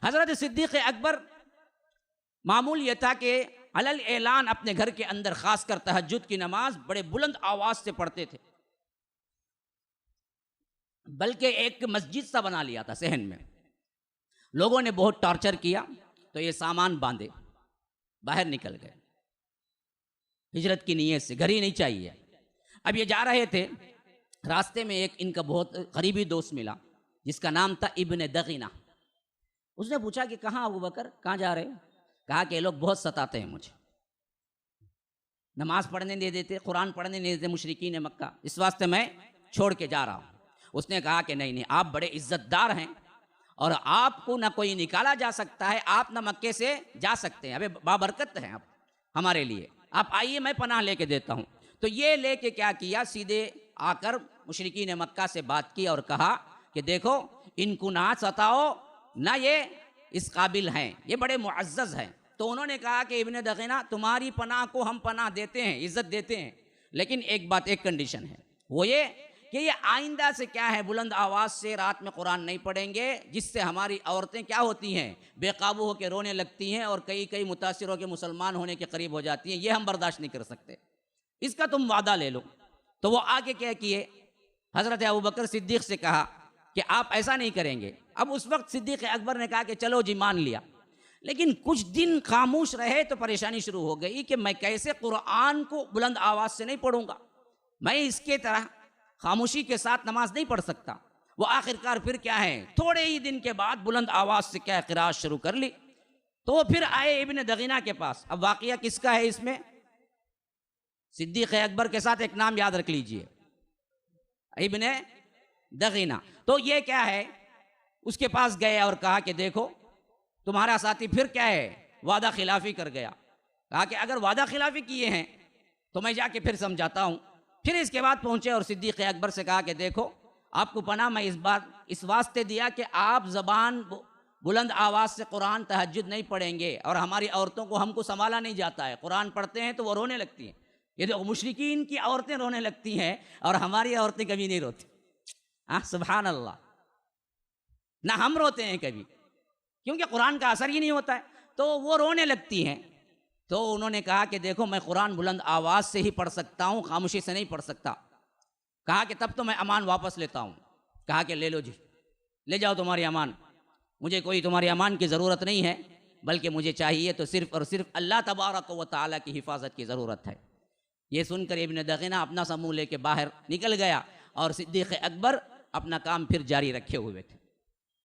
حضرت صدیق اکبر معمول یہ تھا کہ علل اعلان اپنے گھر کے اندر خاص کر تہجد کی نماز بڑے بلند آواز سے پڑھتے تھے، بلکہ ایک مسجد سا بنا لیا تھا صحن میں۔ لوگوں نے بہت ٹارچر کیا تو یہ سامان باندھے باہر نکل گئے ہجرت کی نیت سے، گھر ہی نہیں چاہیے۔ اب یہ جا رہے تھے، راستے میں ایک ان کا بہت قریبی دوست ملا جس کا نام تھا ابن دغینہ۔ اس نے پوچھا کہ کہاں ابو بکر، کہاں جا رہے ہیں؟ کہا کہ یہ لوگ بہت ستاتے ہیں مجھے، نماز پڑھنے نہیں دیتے، قرآن پڑھنے نہیں دیتے مشرکین مکہ، اس واسطے میں چھوڑ کے جا رہا ہوں۔ اس نے کہا کہ نہیں، آپ بڑے عزت دار ہیں اور آپ کو نہ کوئی نکالا جا سکتا ہے، آپ نہ مکے سے جا سکتے ہیں، ابے بابرکت ہیں آپ ہمارے لیے، آپ آئیے میں پناہ لے کے دیتا ہوں۔ تو یہ لے کے کیا کیا، سیدھے آ کر مشرکین مکہ سے بات کی اور کہا کہ دیکھو ان کو نہ ستاؤ، نہ یہ اس قابل ہیں، یہ بڑے معزز ہیں۔ تو انہوں نے کہا کہ ابن دغینہ تمہاری پناہ کو ہم پناہ دیتے ہیں، عزت دیتے ہیں، لیکن ایک بات، ایک کنڈیشن ہے، وہ یہ کہ یہ آئندہ سے کیا ہے بلند آواز سے رات میں قرآن نہیں پڑھیں گے، جس سے ہماری عورتیں کیا ہوتی ہیں، بے قابو ہو کے رونے لگتی ہیں اور کئی متاثر ہو کے مسلمان ہونے کے قریب ہو جاتی ہیں، یہ ہم برداشت نہیں کر سکتے، اس کا تم وعدہ لے لو۔ تو وہ آگے کیا کیے، حضرت ابوبکر صدیق سے کہا کہ آپ ایسا نہیں کریں گے۔ اب اس وقت صدیق اکبر نے کہا کہ چلو جی مان لیا، لیکن کچھ دن خاموش رہے تو پریشانی شروع ہو گئی کہ میں کیسے قرآن کو بلند آواز سے نہیں پڑھوں گا، میں اس کے طرح خاموشی کے ساتھ نماز نہیں پڑھ سکتا۔ وہ آخرکار پھر کیا ہے، تھوڑے ہی دن کے بعد بلند آواز سے کیا قرات شروع کر لی۔ تو وہ پھر آئے ابن دغینہ کے پاس۔ اب واقعہ کس کا ہے اس میں؟ صدیق اکبر کے ساتھ ایک نام یاد رکھ لیجئے، ابن دغینہ۔ تو یہ کیا ہے، اس کے پاس گئے اور کہا کہ دیکھو تمہارا ساتھی پھر کیا ہے، وعدہ خلافی کر گیا۔ کہا کہ اگر وعدہ خلافی کیے ہیں تو میں جا کے پھر سمجھاتا ہوں۔ پھر اس کے بعد پہنچے اور صدیق اکبر سے کہا کہ دیکھو آپ کو پناہ میں اس واسطے دیا کہ آپ زبان بلند آواز سے قرآن تہجد نہیں پڑھیں گے، اور ہماری عورتوں کو ہم کو سنبھالا نہیں جاتا ہے، قرآن پڑھتے ہیں تو وہ رونے لگتی ہیں۔ یہ تو مشرکین کی عورتیں رونے لگتی ہیں اور ہماری عورتیں کبھی نہیں روتی۔ سبحان اللہ، نہ ہم روتے ہیں کبھی، کیونکہ قرآن کا اثر ہی نہیں ہوتا ہے، تو وہ رونے لگتی ہیں۔ تو انہوں نے کہا کہ دیکھو میں قرآن بلند آواز سے ہی پڑھ سکتا ہوں، خاموشی سے نہیں پڑھ سکتا۔ کہا کہ تب تو میں امان واپس لیتا ہوں۔ کہا کہ لے لو جی، لے جاؤ تمہاری امان، مجھے کوئی تمہاری امان کی ضرورت نہیں ہے، بلکہ مجھے چاہیے تو صرف اور صرف اللہ تبارک و تعالیٰ کی حفاظت کی ضرورت ہے۔ یہ سن کر ابن دغینہ اپنا سا منہ لے کے باہر نکل گیا اور صدیق اکبر اپنا کام پھر جاری رکھے ہوئے تھے۔